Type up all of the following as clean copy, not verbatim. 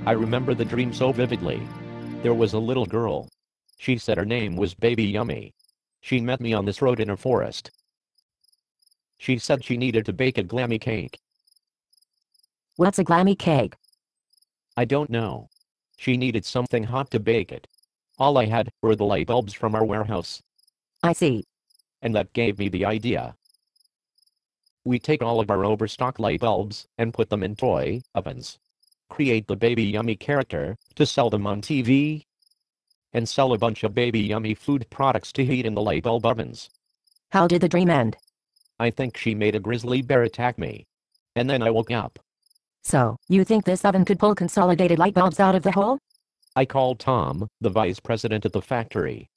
I remember the dream so vividly. There was a little girl. She said her name was Baby Yummy. She met me on this road in a forest. She said she needed to bake a glammy cake. What's a glammy cake? I don't know. She needed something hot to bake it. All I had were the light bulbs from our warehouse. I see. And that gave me the idea. We take all of our overstock light bulbs and put them in toy ovens. Create the Baby Yummy character to sell them on TV. And sell a bunch of Baby Yummy food products to heat in the light bulb ovens. How did the dream end? I think she made a grizzly bear attack me. And then I woke up. So, you think this oven could pull consolidated light bulbs out of the hole? I called Tom, the vice president at the factory.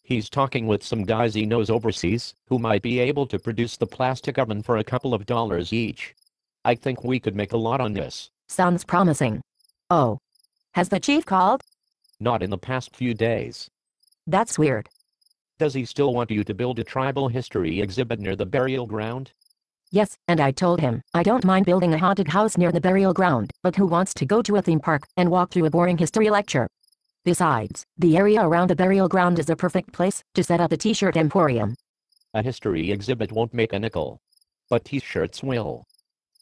He's talking with some guys he knows overseas, who might be able to produce the plastic oven for a couple of dollars each. I think we could make a lot on this. Sounds promising. Oh. Has the chief called? Not in the past few days. That's weird. Does he still want you to build a tribal history exhibit near the burial ground? Yes, and I told him, I don't mind building a haunted house near the burial ground, but who wants to go to a theme park and walk through a boring history lecture? Besides, the area around the burial ground is a perfect place to set up a t-shirt emporium. A history exhibit won't make a nickel. But t-shirts will.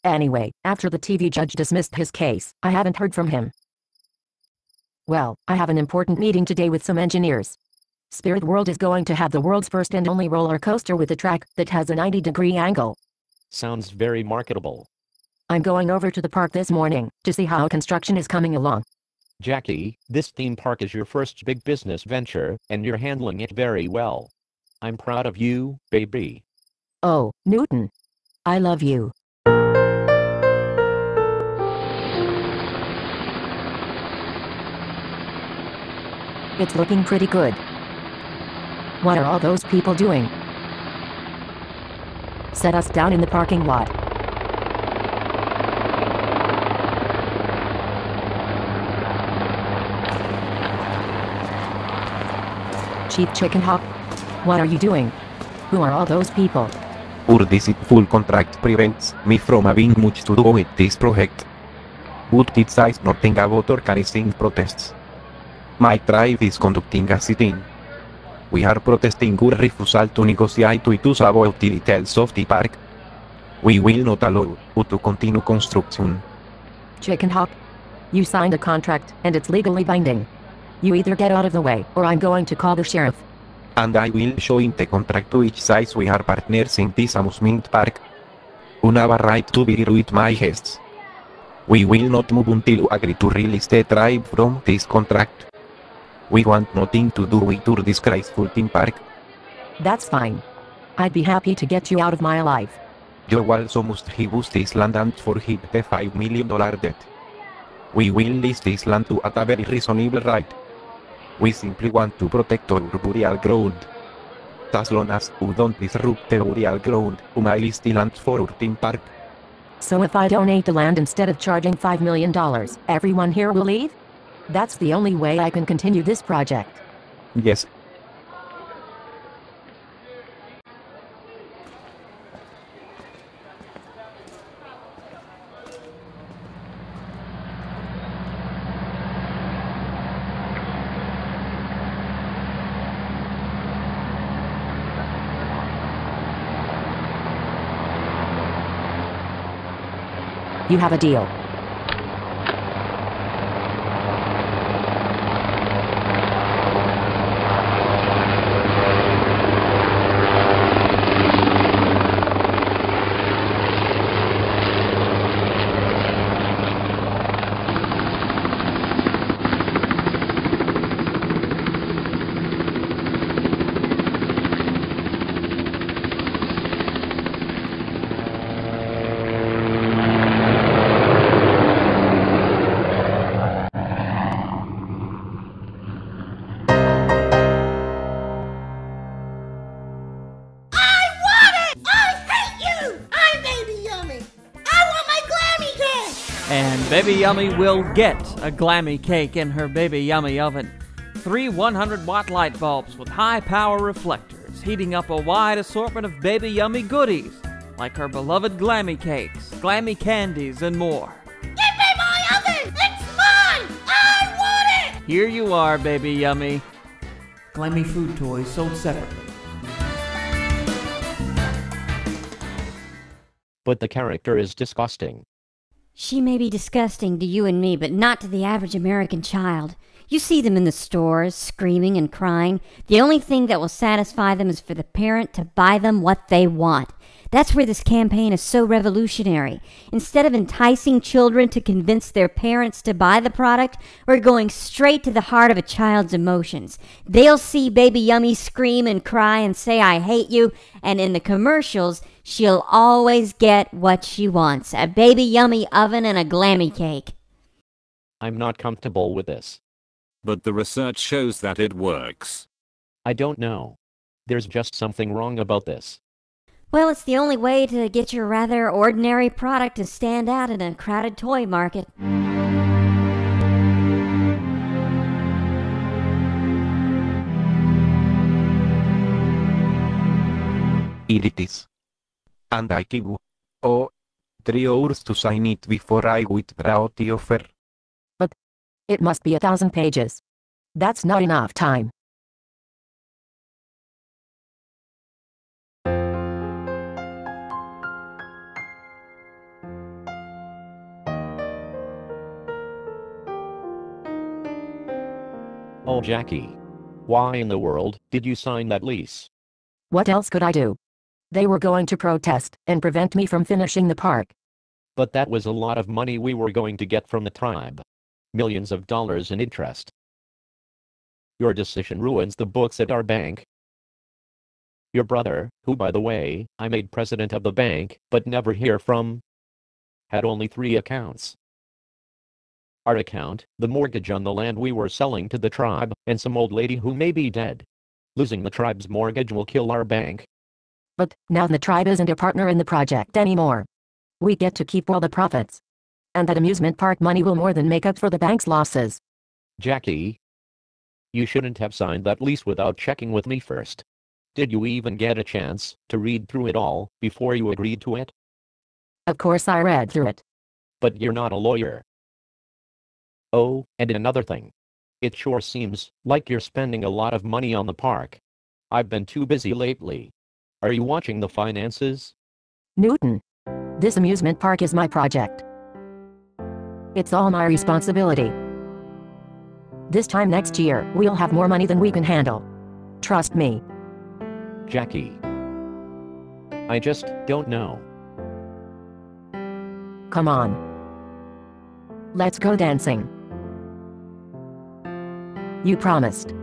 Anyway, after the TV judge dismissed his case, I haven't heard from him. Well, I have an important meeting today with some engineers. Spirit World is going to have the world's first and only roller coaster with a track that has a 90-degree angle. Sounds very marketable. I'm going over to the park this morning to see how construction is coming along. Jackie, this theme park is your first big business venture, and you're handling it very well. I'm proud of you, baby. Oh, Newton. I love you. It's looking pretty good. What are all those people doing? Set us down in the parking lot. Chief Chicken Hawk? What are you doing? Who are all those people? This full contract prevents me from having much to do with this project. But it says nothing about organizing protests. My tribe is conducting a sit-in. We are protesting our refusal to negotiate with us about the details of the park. We will not allow you to continue construction. Chicken Hawk? You signed a contract, and it's legally binding. You either get out of the way, or I'm going to call the sheriff. And I will show in the contract which says we are partners in this amusement park. You have a right to be here with my guests. We will not move until you agree to release the tribe from this contract. We want nothing to do with your disgraceful theme park. That's fine. I'd be happy to get you out of my life. You also must give us this land and forgive the $5 million debt. We will lease this land to at a very reasonable rate. We simply want to protect our burial ground. As long as you don't disrupt the burial ground, you may lease the land for our theme park. So if I donate the land instead of charging $5 million, everyone here will leave? That's the only way I can continue this project. Yes. You have a deal. And Baby Yummy will get a glammy cake in her Baby Yummy oven. 3 100-watt light bulbs with high-power reflectors, heating up a wide assortment of Baby Yummy goodies, like her beloved glammy cakes, glammy candies, and more. Give me my oven! It's mine! Here you are, Baby Yummy. Glammy food toys sold separately. But the character is disgusting. She may be disgusting to you and me, but not to the average American child. You see them in the stores, screaming and crying. The only thing that will satisfy them is for the parent to buy them what they want. That's where this campaign is so revolutionary. Instead of enticing children to convince their parents to buy the product, we're going straight to the heart of a child's emotions. They'll see Baby Yummy scream and cry and say, "I hate you," and in the commercials, she'll always get what she wants, a Baby Yummy oven and a glammy cake. I'm not comfortable with this. But the research shows that it works. I don't know. There's just something wrong about this. Well, it's the only way to get your rather ordinary product to stand out in a crowded toy market. Here it is. And I give you 3 hours to sign it before I withdraw the offer. It must be 1,000 pages. That's not enough time. Oh, Jackie. Why in the world did you sign that lease? What else could I do? They were going to protest and prevent me from finishing the park. But that was a lot of money we were going to get from the tribe. Millions of dollars in interest. Your decision ruins the books at our bank. Your brother, who by the way, I made president of the bank, but never hear from, had only 3 accounts. Our account, the mortgage on the land we were selling to the tribe, and some old lady who may be dead. Losing the tribe's mortgage will kill our bank. But now the tribe isn't a partner in the project anymore. We get to keep all the profits. And that amusement park money will more than make up for the bank's losses. Jackie, you shouldn't have signed that lease without checking with me first. Did you even get a chance to read through it all before you agreed to it? Of course I read through it. But you're not a lawyer. Oh, and another thing. It sure seems like you're spending a lot of money on the park. I've been too busy lately. Are you watching the finances? Newton. This amusement park is my project. It's all my responsibility. This time next year, we'll have more money than we can handle. Trust me. Jackie. I just don't know. Come on. Let's go dancing. You promised.